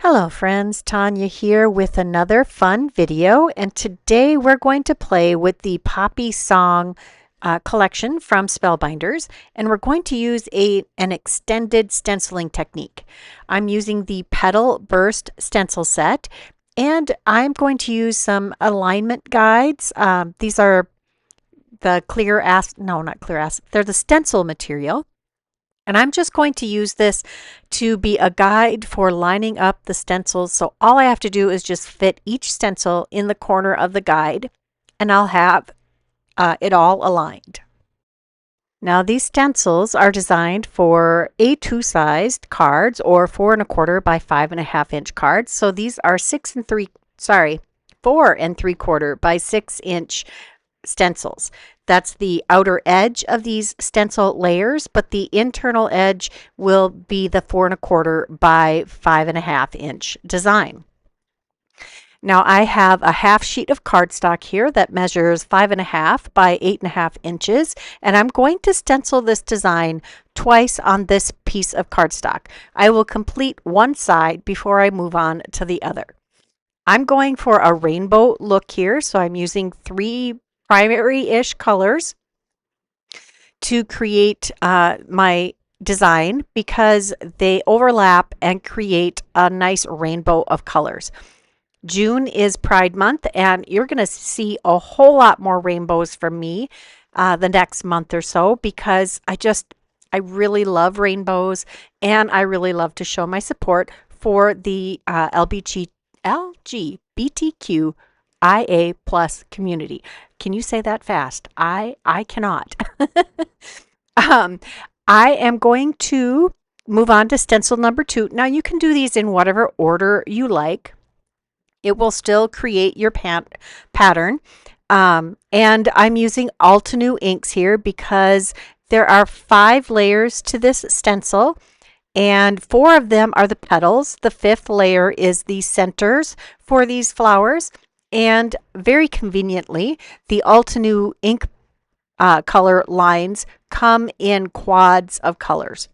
Hello friends, Tanya here with another fun video, and today we're going to play with the Poppy Song collection from Spellbinders, and we're going to use an extended stenciling technique. I'm using the Petal Burst stencil set, and I'm going to use some alignment guides. These are the clear acid, no, not clear acid, they're the stencil material. And I'm just going to use this to be a guide for lining up the stencils. So all I have to do is just fit each stencil in the corner of the guide, and I'll have it all aligned. Now these stencils are designed for A2 sized cards or 4 1/4 by 5 1/2 inch cards. So these are 4 3/4 by 6 inch stencils. That's the outer edge of these stencil layers, but the internal edge will be the 4 1/4 by 5 1/2 inch design. Now I have a half sheet of cardstock here that measures 5 1/2 by 8 1/2 inches, and I'm going to stencil this design twice on this piece of cardstock. I will complete one side before I move on to the other. I'm going for a rainbow look here, so I'm using 3 primary-ish colors to create my design because they overlap and create a nice rainbow of colors. June is Pride Month, and you're going to see a whole lot more rainbows from me the next month or so because I really love rainbows, and I really love to show my support for the LGBTQIA plus community. Can you say that fast? I cannot. I am going to move on to stencil number 2. Now you can do these in whatever order you like. It will still create your pattern. And I'm using Altenew inks here because there are 5 layers to this stencil, and 4 of them are the petals. The 5th layer is the centers for these flowers. And very conveniently, the Altenew ink color lines come in quads of colors.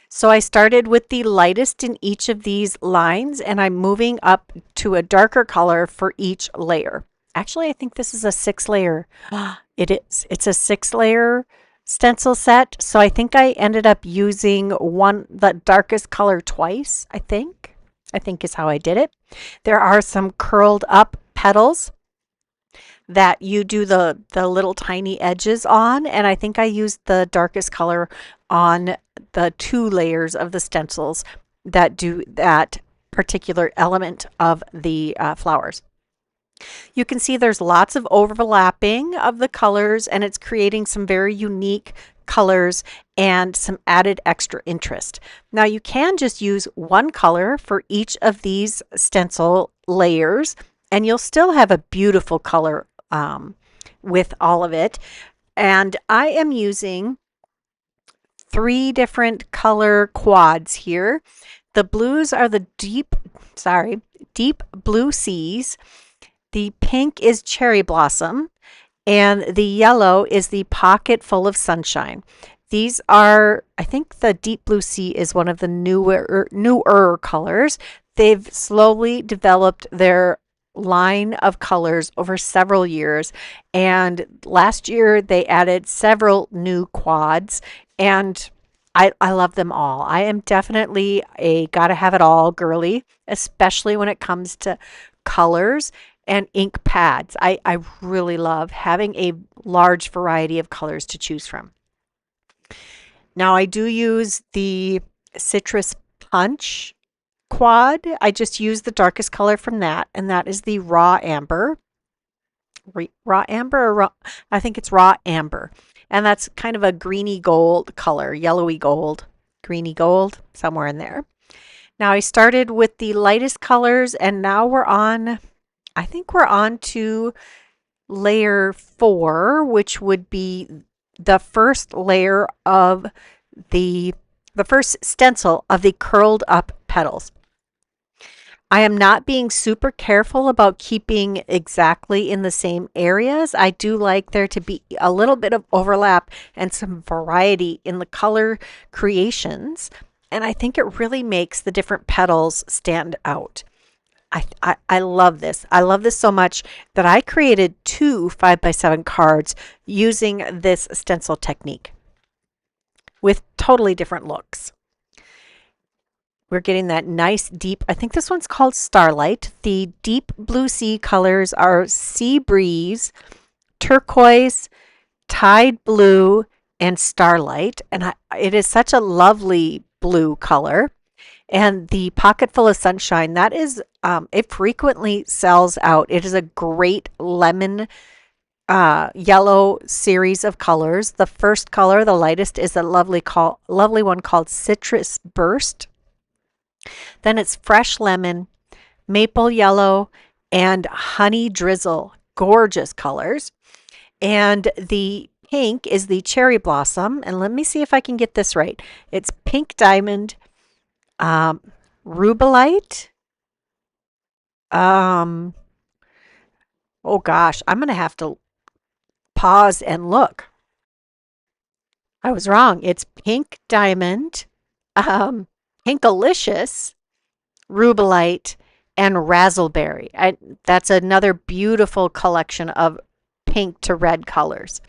So I started with the lightest in each of these lines, and I'm moving up to a darker color for each layer. Actually, I think this is a 6-layer. It is. It's a 6-layer stencil set. So I think I ended up using the darkest color twice, I think is how I did it. There are some curled up petals that you do the little tiny edges on, and I think I used the darkest color on the 2 layers of the stencils that do that particular element of the flowers. You can see there's lots of overlapping of the colors, and it's creating some very unique colors and some added extra interest. Now you can just use one color for each of these stencil layers, and you'll still have a beautiful color with all of it. And I am using 3 different color quads here. The blues are the deep blue seas. The pink is cherry blossom, and the yellow is the pocket full of sunshine. These are, I think the deep blue sea is one of the newer colors. They've slowly developed their line of colors over several years, and last year they added several new quads, and I love them all. I am definitely a gotta have it all girly, especially when it comes to colors and ink pads. I really love having a large variety of colors to choose from. Now I do use the Citrus Punch quad. I just use the darkest color from that, and that is the raw amber. Raw amber, or I think it's raw amber. And that's kind of a greeny gold color, yellowy gold, greeny gold, somewhere in there. Now I started with the lightest colors, and now I think we're on to layer 4, which would be the first layer of the first stencil of the curled up petals. I am not being super careful about keeping exactly in the same areas. I do like there to be a little bit of overlap and some variety in the color creations. and I think it really makes the different petals stand out. I love this. I love this so much that I created 2 5x7 cards using this stencil technique with totally different looks. We're getting that nice deep, I think this one's called Starlight. The deep blue sea colors are Sea Breeze, Turquoise, Tide Blue, and Starlight. And it is such a lovely blue color. And the Pocket Full of Sunshine, that is, it frequently sells out. It is a great lemon yellow series of colors. The first color, the lightest, is a lovely one called Citrus Burst. Then it's Fresh Lemon, Maple Yellow, and Honey Drizzle. Gorgeous colors. And the pink is the Cherry Blossom. And let me see if I can get this right. It's Pink Diamond, Rubelite. Oh gosh, I'm going to have to pause and look. I was wrong. It's Pink Diamond, Pinkalicious, Rubelite, and Razzleberry. That's another beautiful collection of pink to red colors.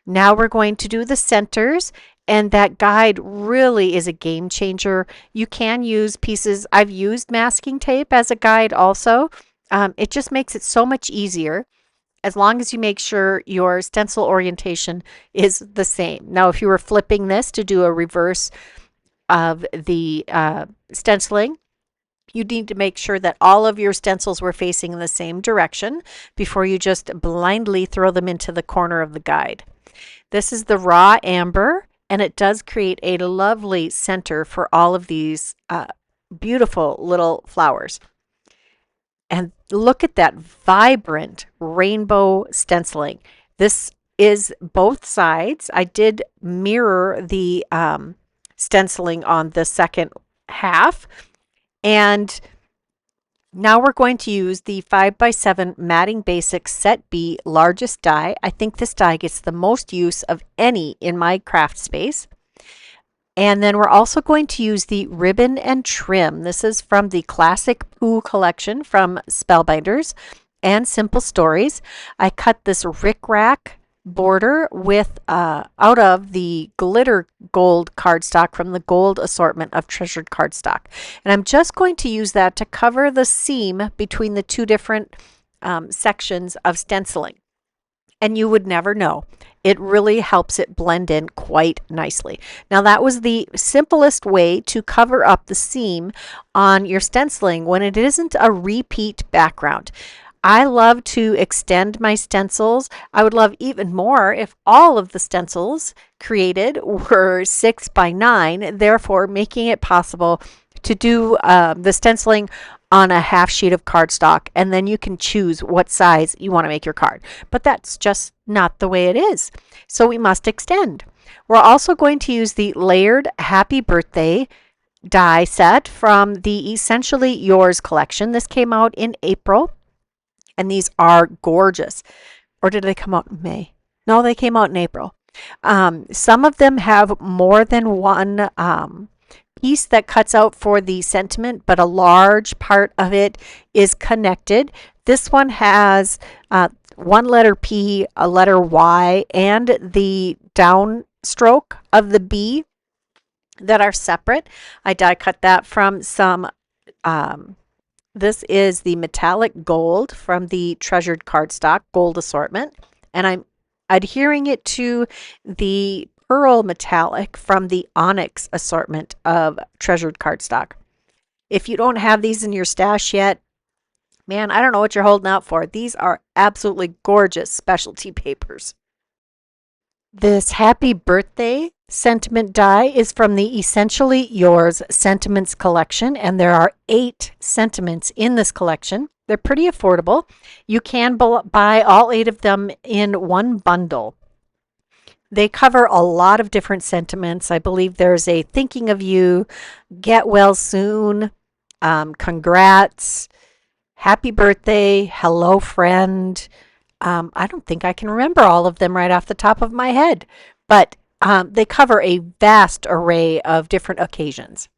Now we're going to do the centers, and that guide really is a game changer. You can use pieces. I've used masking tape as a guide also. It just makes it so much easier as long as you make sure your stencil orientation is the same. Now, if you were flipping this to do a reverse of the stenciling, you need to make sure that all of your stencils were facing in the same direction before you just blindly throw them into the corner of the guide. This is the raw amber, and it does create a lovely center for all of these beautiful little flowers. And look at that vibrant rainbow stenciling. This is both sides. I did mirror the stenciling on the second half. And now we're going to use the 5x7 Matting Basics Set B largest die. I think this die gets the most use of any in my craft space. And then we're also going to use the Ribbon and Trim. This is from the Classic Pooh collection from Spellbinders and Simple Stories. I cut this rickrack border with out of the glitter gold cardstock from the gold assortment of treasured cardstock. And I'm just going to use that to cover the seam between the two different sections of stenciling. And you would never know. It really helps it blend in quite nicely. Now that was the simplest way to cover up the seam on your stenciling when it isn't a repeat background. I love to extend my stencils. I would love even more if all of the stencils created were 6x9, therefore making it possible to do the stenciling on a half sheet of cardstock, and then you can choose what size you want to make your card. But that's just not the way it is. So we must extend. We're also going to use the layered Happy Birthday die set from the Essentially Yours collection. This came out in April, and these are gorgeous. Or did they come out in May? No, they came out in April. Some of them have more than one piece that cuts out for the sentiment, but a large part of it is connected. This one has one letter P, a letter Y, and the downstroke of the B that are separate. I die cut that from some, this is the metallic gold from the treasured cardstock gold assortment, and I'm adhering it to the pearl metallic from the onyx assortment of treasured cardstock. If you don't have these in your stash yet, man, I don't know what you're holding out for. These are absolutely gorgeous specialty papers. This Happy Birthday sentiment die is from the Essentially Yours Sentiments collection, and there are 8 sentiments in this collection. They're pretty affordable. You can buy all 8 of them in one bundle. They cover a lot of different sentiments. I believe there's a thinking of you, get well soon, congrats, happy birthday, hello friend. I don't think I can remember all of them right off the top of my head, but they cover a vast array of different occasions.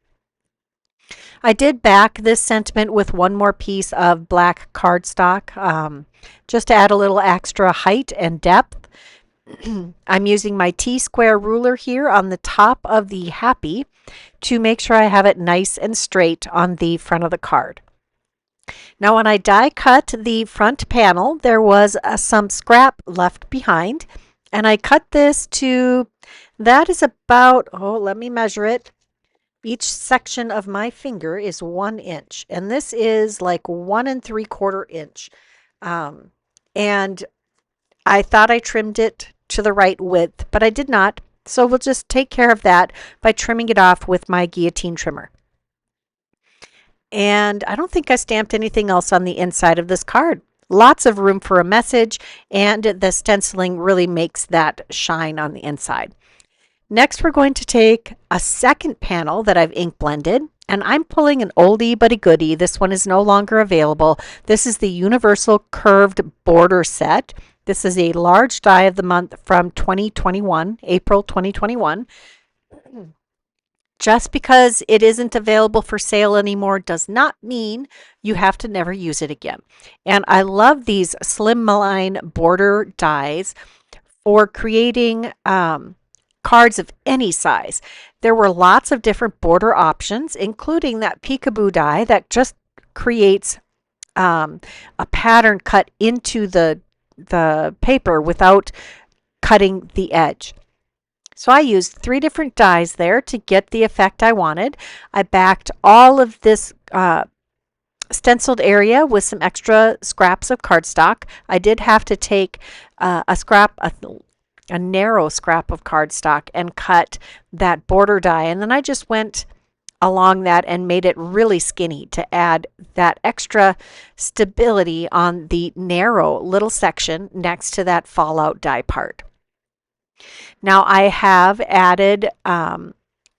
I did back this sentiment with one more piece of black cardstock, just to add a little extra height and depth. I'm using my T-square ruler here on the top of the happy to make sure I have it nice and straight on the front of the card. Now when I die cut the front panel, there was some scrap left behind, and I cut this to, that is about, oh, let me measure it. Each section of my finger is 1 inch, and this is like 1 3/4 inch. And I thought I trimmed it to the right width, but I did not. So we'll just take care of that by trimming it off with my guillotine trimmer. And I don't think I stamped anything else on the inside of this card. Lots of room for a message, and the stenciling really makes that shine on the inside. Next, we're going to take a second panel that I've ink blended, and I'm pulling an oldie but a goodie. This one is no longer available. This is the Universal Curved Border Set. This is a large die of the month from 2021, April 2021. Just because it isn't available for sale anymore does not mean you have to never use it again. And I love these slimline border dies for creating cards of any size. There were lots of different border options, including that peekaboo die that just creates a pattern cut into the paper without cutting the edge. So I used 3 different dies there to get the effect I wanted. I backed all of this stenciled area with some extra scraps of cardstock. I did have to take a narrow scrap of cardstock and cut that border die, and then I just went along that and made it really skinny to add that extra stability on the narrow little section next to that fallout die part. Now I have added an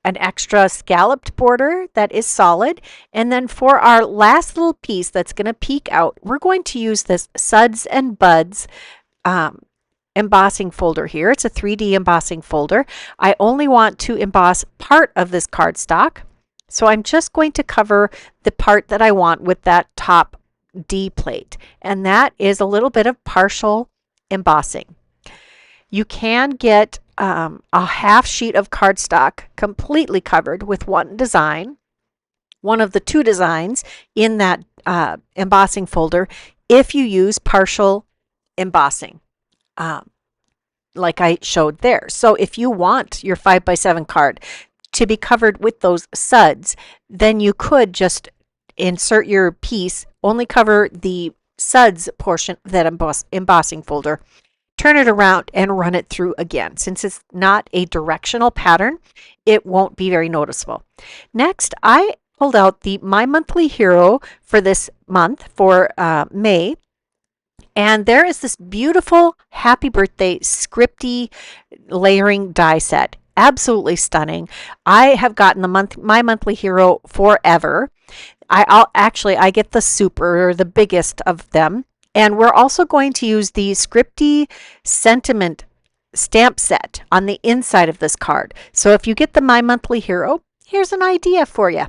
extra scalloped border that is solid, and then for our last little piece that's going to peek out, we're going to use this Suds and Buds embossing folder here. It's a 3D embossing folder. I only want to emboss part of this cardstock, so I'm just going to cover the part that I want with that top D plate, and that is a little bit of partial embossing. You can get a half sheet of cardstock completely covered with one design, one of the 2 designs in that embossing folder, if you use partial embossing, like I showed there. So if you want your 5x7 card to be covered with those suds, then you could just insert your piece, only cover the suds portion of that embossing folder, turn it around and run it through again. Since it's not a directional pattern, it won't be very noticeable. Next, I pulled out the My Monthly Hero for this month, for May, and there is this beautiful Happy Birthday scripty layering die set. Absolutely stunning. I have gotten the My Monthly Hero forever. I get the super, the biggest of them. And we're also going to use the scripty sentiment stamp set on the inside of this card. So if you get the My Monthly Hero, here's an idea for you.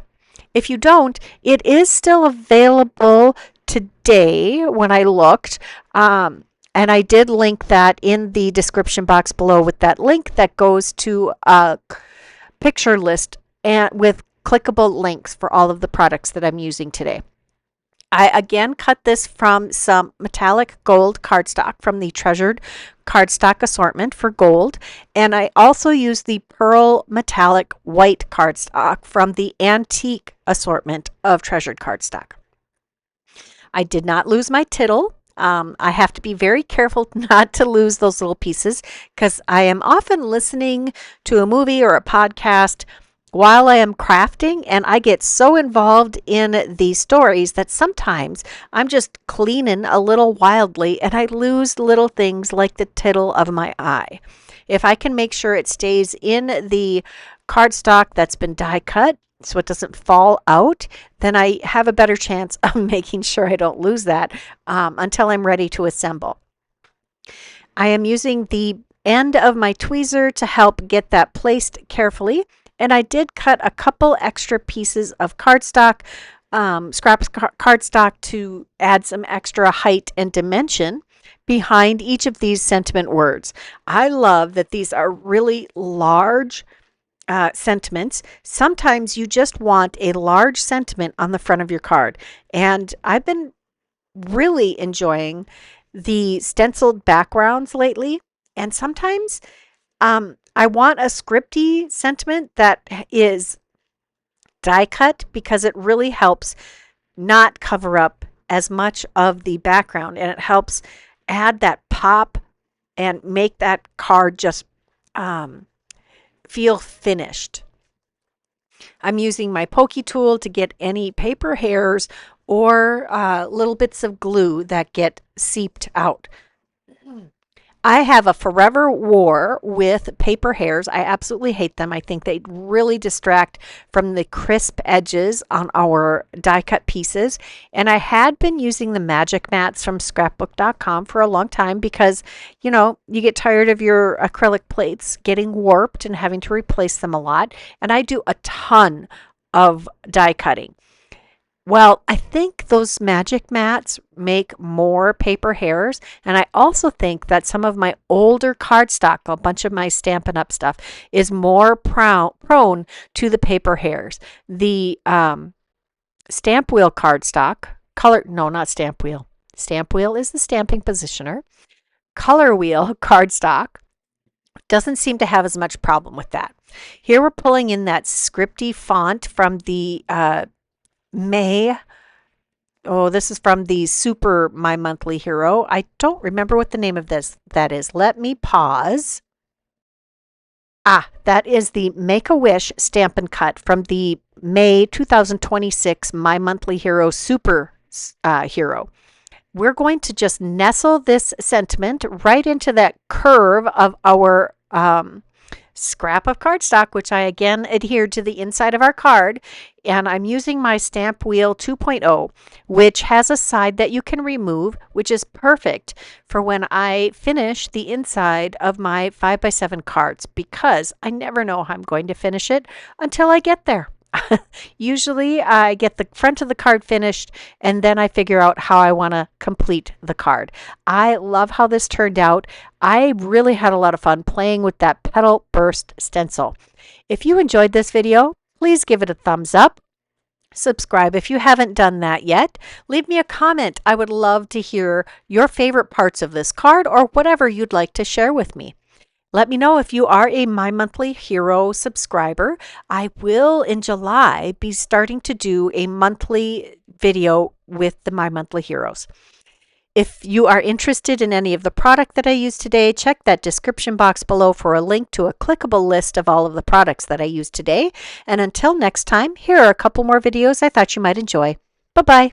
If you don't, it is still available today when I looked. And I did link that in the description box below with that link that goes to a picture list and with clickable links for all of the products that I'm using today. I again cut this from some metallic gold cardstock from the Treasured Cardstock Assortment for gold, and I also used the pearl metallic white cardstock from the Antique Assortment of Treasured Cardstock. I did not lose my tittle. I have to be very careful not to lose those little pieces because I am often listening to a movie or a podcast while I am crafting, and I get so involved in the stories that sometimes I'm just cleaning a little wildly and I lose little things like the tittle of my eye. If I can make sure it stays in the cardstock that's been die cut so it doesn't fall out, then I have a better chance of making sure I don't lose that until I'm ready to assemble. I am using the end of my tweezer to help get that placed carefully. And I did cut a couple extra pieces of cardstock, scraps cardstock, to add some extra height and dimension behind each of these sentiment words. I love that these are really large sentiments. Sometimes you just want a large sentiment on the front of your card. And I've been really enjoying the stenciled backgrounds lately. And sometimes I want a scripty sentiment that is die cut, because it really helps not cover up as much of the background, and it helps add that pop and make that card just feel finished. I'm using my pokey tool to get any paper hairs or little bits of glue that get seeped out. I have a forever war with paper hairs. I absolutely hate them. I think they really distract from the crisp edges on our die cut pieces. And I had been using the magic mats from scrapbook.com for a long time because, you know, you get tired of your acrylic plates getting warped and having to replace them a lot. And I do a ton of die cutting. Well, I think those magic mats make more paper hairs, and I also think that some of my older cardstock, a bunch of my Stampin' Up! Stuff, is more prone to the paper hairs. The stamp wheel cardstock, not stamp wheel. Stamp wheel is the stamping positioner. Color wheel cardstock doesn't seem to have as much problem with that. Here we're pulling in that scripty font from the this is from the Super My Monthly Hero. I don't remember what the name of that is. Let me pause. That is the Make-A-Wish Stampin' Cut from the May 2026 My Monthly Hero Super Hero. We're going to just nestle this sentiment right into that curve of our scrap of cardstock, which I again adhered to the inside of our card. And I'm using my Stamp Wheel 2.0, which has a side that you can remove, which is perfect for when I finish the inside of my 5x7 cards, because I never know how I'm going to finish it until I get there. Usually I get the front of the card finished, and then I figure out how I want to complete the card. I love how this turned out. I really had a lot of fun playing with that petal burst stencil. If you enjoyed this video, please give it a thumbs up. Subscribe if you haven't done that yet. Leave me a comment. I would love to hear your favorite parts of this card or whatever you'd like to share with me. Let me know if you are a My Monthly Hero subscriber. I will, in July, be starting to do a monthly video with the My Monthly Heroes. If you are interested in any of the product that I used today, check that description box below for a link to a clickable list of all of the products that I used today. And until next time, here are a couple more videos I thought you might enjoy. Bye-bye.